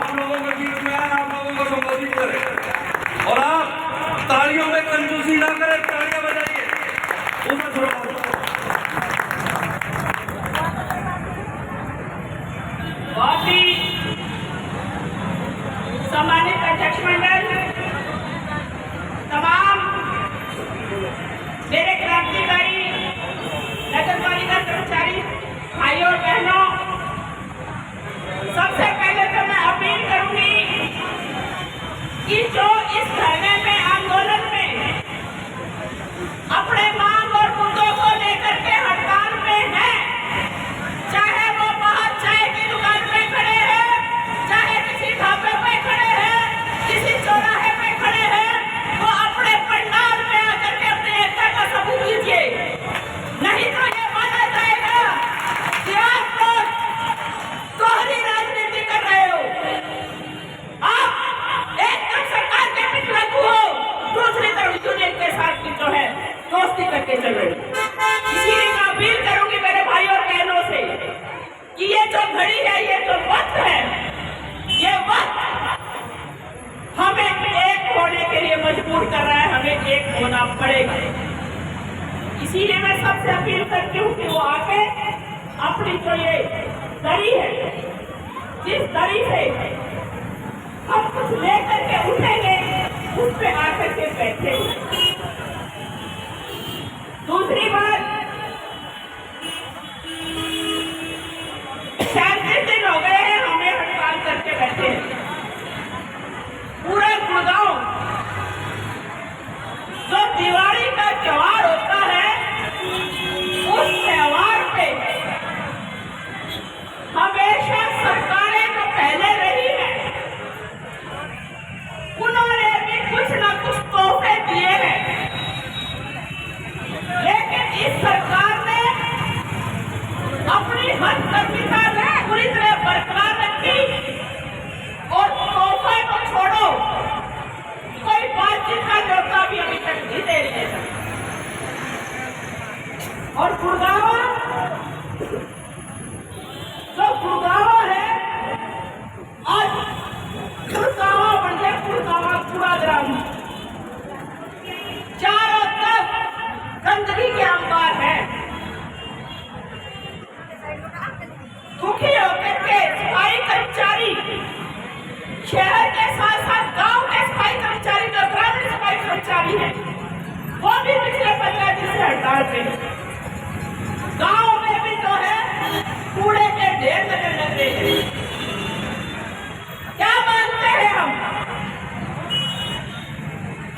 आप लोगों के बीच में आए, आप लोगों को संबोधित करें और आप तालियों में कंजूसी ना करें, तालियां बजाइए। उसे सुनो। बहुत ही सम्मानित अध्यक्ष मंडल, तमाम मेरे क्रांतिकारी नगर पालिका कर्मचारी भाइयों और बहनों, सबसे पहले तो मैं अपील करूंगी कि जो इस धरने में आंदोलन में अपने मांग और मुद्दों को लेकर के हड़ताल में है, चाहे वो बाहर चाय की दुकान पे खड़े हैं, चाहे किसी ढाबे पे खड़े हैं, किसी चौराहे पे खड़े हैं, वो अपने पंडाल में आकर के अपने एकता का सबूत दीजिए। नहीं तो ये माना जाएगा कि आप लोग दोहरी राजनीति कर रहे हो। आप एक तरफ सरकार के पिछ लागू हो, दूसरी तरफ यूनियन के साथ की जो है दोस्ती करके चल रहे हो। इसीलिए मैं अपील करूंगी मेरे भाइयों और बहनों से कि ये जो घड़ी है, ये जो वक्त है, ये वक्त हमें एक होने के लिए मजबूर कर रहा है, हमें एक होना पड़ेगा। इसीलिए मैं सबसे अपील करती हूँ कि वो आके अपनी जो ये दरी है, जिस दरी से हम कुछ लेकर के उठेंगे, उस पे आकर के बैठेंगे। दूसरी बात, 37 दिन हो गए हैं हमें हड़ताल करके बैठे हैं। पूरा गुड़गांव जो दिवाली का त्योहार होता है, उस त्योहार पे हमेशा सरकारें जो पहले रही है, उन्होंने भी कुछ ना कुछ तोहफे दिए हैं, लेकिन इस सरकार ने अपनी हथकर्मिता पूरी तरह बरकरार रखी और तोहफे को छोड़ो, कोई बातचीत का न्योता भी अभी तक नहीं दे रही है। और गुड़गांव जो गुड़गांव है, आज गुड़गांव बन गया गुड़गांव कूड़ा ग्राम। चारों तरफ गंदगी के अंबार है। दुखी होकर के सफाई कर्मचारी, शहर के साथ साथ गांव के सफाई कर्मचारी, जो ग्रामीण सफाई कर्मचारी हैं, वो भी पिछले 15 दिन से हड़ताल पे हैं। गांव में भी जो है कूड़े के ढेर लगने लग रहे हैं। क्या मानते हैं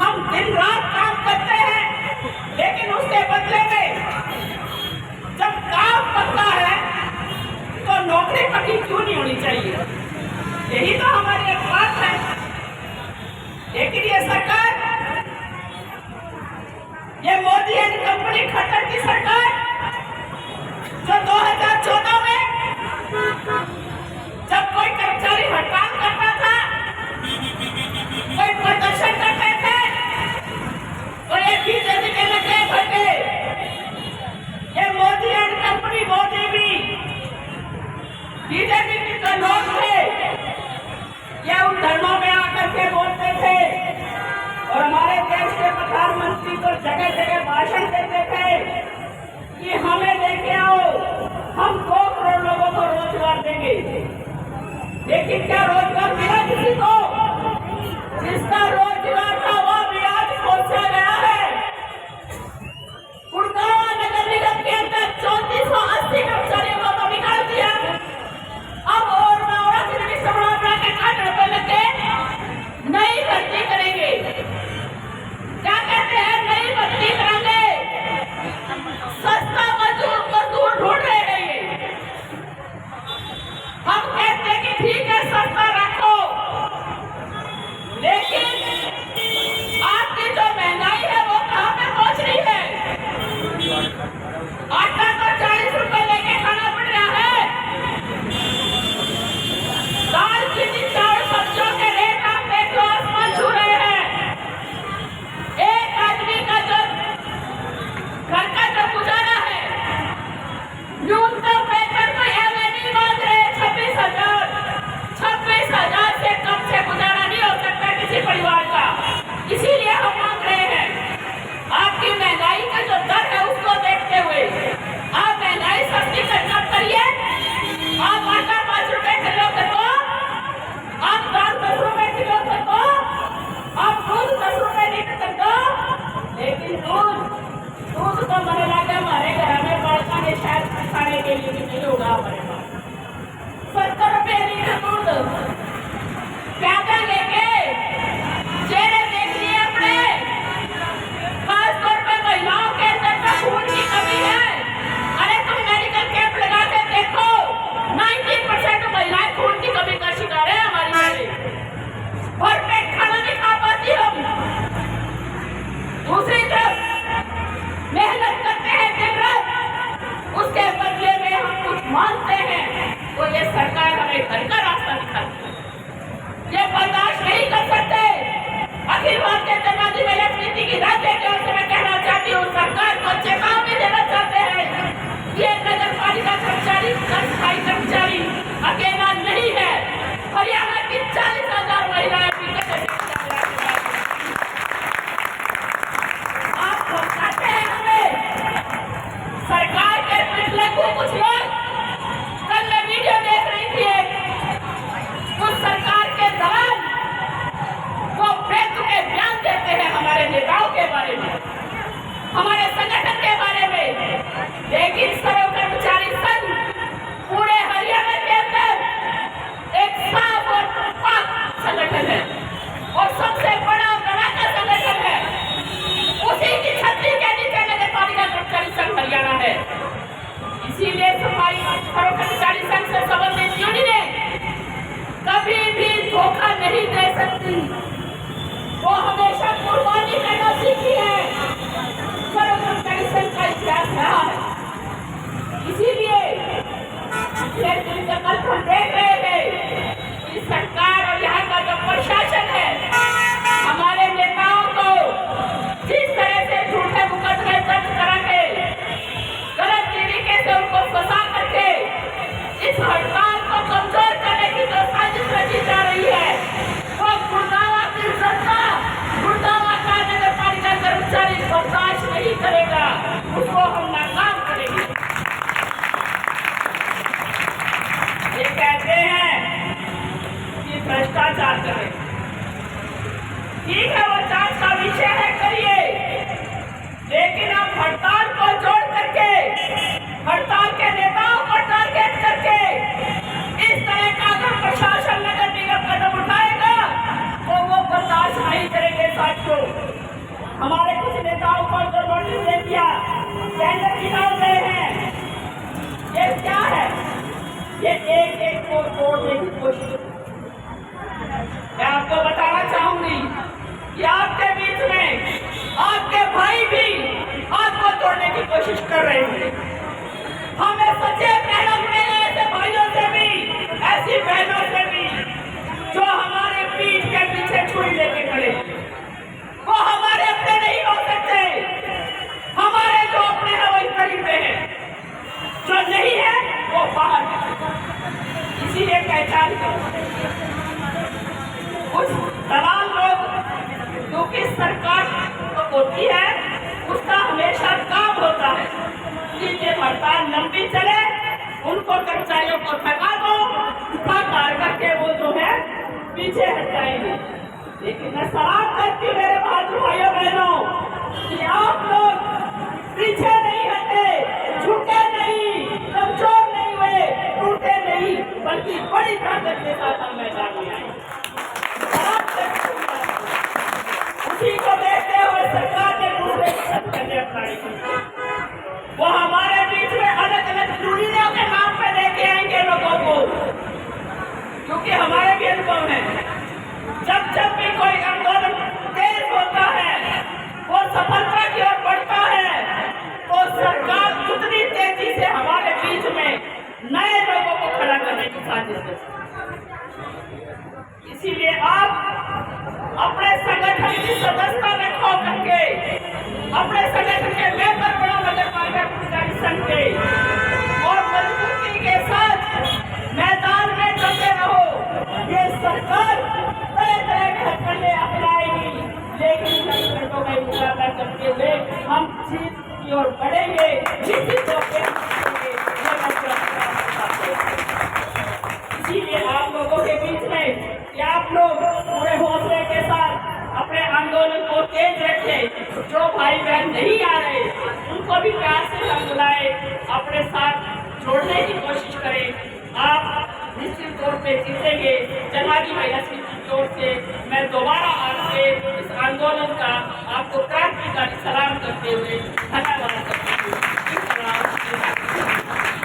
हम दिन रात काम करते हैं, लेकिन उसके बदले में जब काम करता है तो नौकरी पक्की क्यों नहीं होनी चाहिए? यही तो हमारी एक बात है। लेकिन ये सरकार, ये मोदी एंड कंपनी खट्टर की सरकार, जो 2014 में जब कोई कर्मचारी हड़ताल करता था, कोई प्रदर्शन करते थे, तो ये बीजेपी के लगे भटे, ये मोदी एंड कंपनी, मोदी भी बीजेपी के जो लोग थे, ये उन धर्मों में आकर के बोलते थे और हमारे देश के प्रधानमंत्री को जगह जगह भाषण देते थे कि हमें लेके आओ, हम 2 करोड़ लोगों को रोजगार देंगे। लेकिन क्या रोजगार मिला किसी को? जिसका रोजगार था वो भी आज खोसा गया है। गुड़गांव नगर निगम के अंदर 3480 कर्मचारियों को तो निकाल दिया, अब और के काटने पे लगे नई भर्ती करेंगे। क्या कहते हैं? नई भर्ती करेंगे। सस्ता मजदूर ढूंढ रहे हैं ये। हम कहते हैं कि ठीक है, सस्ता रखो, लेकिन सकती, वो हमेशा कुर्बानी करना सीखी है। सर्वोच्च कमीशन का इतिहास रहा है। इसीलिए कल हम देख रहे थे कि सरकार और यहाँ का जो प्रशासन है हमारे नेताओं को जिस तरह से झूठे मुकदमे दर्ज करा के गलत तरीके से उनको फंसा करके इस हड़ताल को कमजोर करने की जो साजिश रची जा रही है, वो गुड़गांव की जनता, गुड़गांव का नगर पालिका कर्मचारी बर्दाश्त नहीं करेगा, उसको हम नाकाम करेंगे। ये कहते हैं कि भ्रष्टाचार करें, ठीक है, वो जांच का विषय है, करिए, लेकिन आप हड़ताल को जोड़ करके, हड़ताल के नेताओं को टारगेट करके इस तरह का अगर प्रशासन नगर निगम कदम उठाएगा तो वो बर्दाश्त नहीं करेंगे। साथियों, हमारे कुछ नेताओं को जो नोटिस दे दिया, टेंडर निकाल रहे हैं, ये क्या है? ये एक को तोड़ने की कोशिश। मैं आपको बताना चाहूंगी कि आपके बीच में आपके भाई भी आपको तोड़ने की कोशिश कर रहे हैं। हमें सचेत रहना पड़ेगा ऐसे भाइयों से भी, ऐसी बहनों से भी जो हमारे पीठ के पीछे छुरी लेके खड़े। वो हमारे अपने नहीं हो सकते, हमारे जो अपने हैं वही करीब में है, जो नहीं है वो बाहर है। इसीलिए पहचान करो कुछ दलाल लोग, क्योंकि सरकार तो होती है, उसका हमेशा काम होता है कि ये हड़ताल लंबी चले, उनको कर्मचारियों को थका दो, कार करके वो जो है पीछे हट जाएंगे। लेकिन मैं सलाम करती हूँ मेरे बहादुर भाइयों बहनों कि आप लोग पीछे नहीं हटे, झुके नहीं, कमजोर नहीं हुए, टूटे नहीं, बल्कि बड़ी ताकत के साथ हम मैदान में आए। उसी को देखते हुए सरकार ने दूसरे करने अपनाई। वो हमारे बीच में अलग अलग यूनियनों के नाम पे लेके आएंगे लोगों को, क्योंकि हमारे भी अनुभव है, जब भी कोई आंदोलन तेज होता है, वो सफलता की ओर बढ़ता है, तो सरकार उतनी तेजी से हमारे बीच में नए लोगों को खड़ा करने की साजिश करती है। इसीलिए आप अपने संगठन की सदस्यता में खो करके, अपने संगठन के मेंबर बनो नगर पालिका कर्मचारी संघ के, और मजबूती के साथ मैदान में जमते रहो। ये सरकार तरह तरह के हथकंडे अपनाएगी, लेकिन संकटों का मुकाबला करते हुए हम जीत की ओर बढ़ेंगे। इसीलिए आप लोगों के बीच में कि आप लोग पूरे हौसले के साथ अपने आंदोलन को तेज रखें। जो भाई बहन नहीं आ रहे उनको भी प्यार से हम बुलाए, अपने साथ जोड़ने की कोशिश करें। आप निश्चित तौर पे जीतेंगे। जनाजी भैया की ओर से मैं दोबारा आपसे इस आंदोलन का आपको क्रांतिकारी सलाम करते हुए धन्यवाद।